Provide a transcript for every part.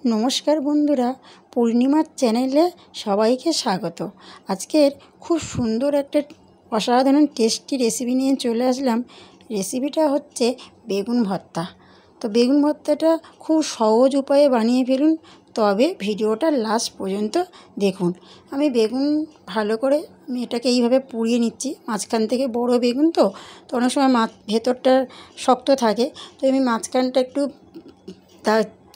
नमस्कार बंधुरा पूर्णिमार चैनेले सबाइके स्वागत। आजकेर खूब सुंदर एक असाधारण टेस्टी रेसिपि निये चले आसलाम। रेसिपिटा होच्छे बेगुन भर्ता। तो बेगुन भर्ताटा खूब सहज उपाये बानिये फेलुन, तबे भिडियोटा लास्ट पर्यन्त देखुन। आमी बेगुन भालो करे आमी एटाके एइभाবে पुड़िये निচ্ছি। माঝখান থেকে বড় বেগুন তো অনেক সময় ভেতরটা শক্ত থাকে, তো আমি মাঝখানটা একটু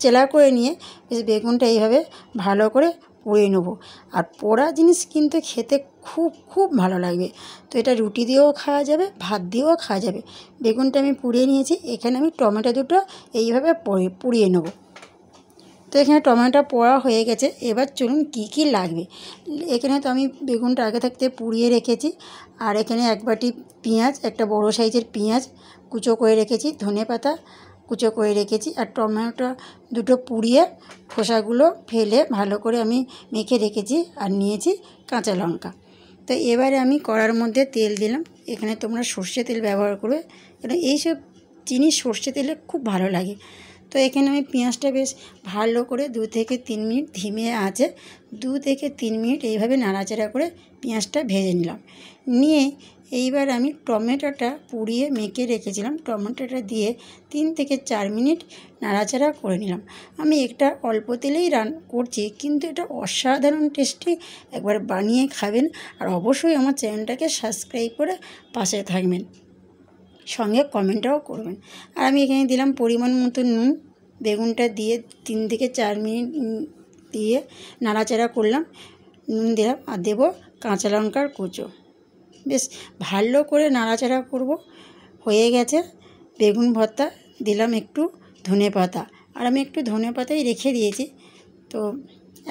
চেলা করে নিয়ে বেশ বেগুনটা এইভাবে ভালো করে পুড়িয়ে নেব। আর পোড়া জিনিস কিন্তু খেতে খুব খুব ভালো লাগবে। তো এটা রুটি দিয়েও খাওয়া যাবে, ভাত দিয়েও খাওয়া যাবে। বেগুনটা আমি পুড়িয়ে নিয়েছি। এখানে আমি টমেটো দুটো এইভাবে পুড়িয়ে নেব। তো এখানে টমেটো পোড়া হয়ে গেছে। এবার চলুন কি কি লাগবে। এখানে তো আমি বেগুনটা আগে থাকতে পুড়িয়ে রেখেছি। আর এখানে এক বাটি পেঁয়াজ, একটা বড় সাইজের পেঁয়াজ কুচো করে রেখেছি, ধনেপাতা কুচো করে রেখেছি, আর টমেটো দুটো পুড়িয়ে খোসাগুলো ফেলে ভালো করে আমি মেখে রেখেছি, আর নিয়েছি কাঁচা লঙ্কা। তো এবারে আমি কড়ার মধ্যে তেল দিলাম। এখানে তোমরা সর্ষে তেল ব্যবহার করবে, কারণ এইসব জিনিস সর্ষে তেলে খুব ভালো লাগে। তো এখানে আমি পেঁয়াজটা বেশ ভালো করে 2 থেকে 3 মিনিট ধিমে আঁচে 2 থেকে 3 মিনিট এইভাবে নাড়াচাড়া করে পেঁয়াজটা ভেজে নিলাম। নিয়ে এইবার আমি টমেটোটা পুড়িয়ে মেখে রেখেছিলাম, টমেটোটা দিয়ে 3 থেকে 4 মিনিট নাড়াচাড়া করে নিলাম। আমি একটা অল্প তেলেই করছি, কিন্তু এটা অসাধারণ টেস্টি। একবার বানিয়ে খাবেন, আর অবশ্যই আমার চ্যানেলটাকে সাবস্ক্রাইব করে পাশে থাকবেন, সঙ্গে কমেন্টও করবেন। আর আমি এখানে দিলাম পরিমাণ মতো নুন। বেগুনটা দিয়ে 3 থেকে 4 মিনিট দিয়ে নাড়াচাড়া করলাম, নুন দিলাম, আর দেবো কাঁচা লঙ্কার কুচো। বেশ ভালো করে নাড়াচাড়া করব। হয়ে গেছে বেগুন ভর্তা। দিলাম একটু ধনেপাতা, আর আমি একটু ধনেপাতাই রেখে দিয়েছি। তো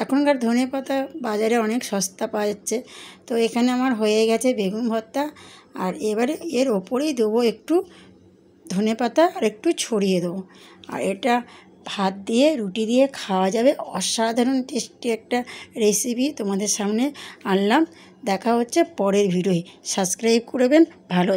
এখনকার ধনেপাতা বাজারে অনেক সস্তা পাওয়া যাচ্ছে। তো এখানে আমার হয়ে গেছে বেগুন ভর্তা। আর এবারে এর ওপরেই দেবো একটু ধনেপাতা, আর একটু ছড়িয়ে দেবো। আর এটা ভাত দিয়ে রুটি দিয়ে খাওয়া যাবে। অসাধারণ টেস্টি একটা রেসিপি তোমাদের সামনে আনলাম। দেখা হচ্ছে পরের ভিডিওয়। সাবস্ক্রাইব করবেন। ভালো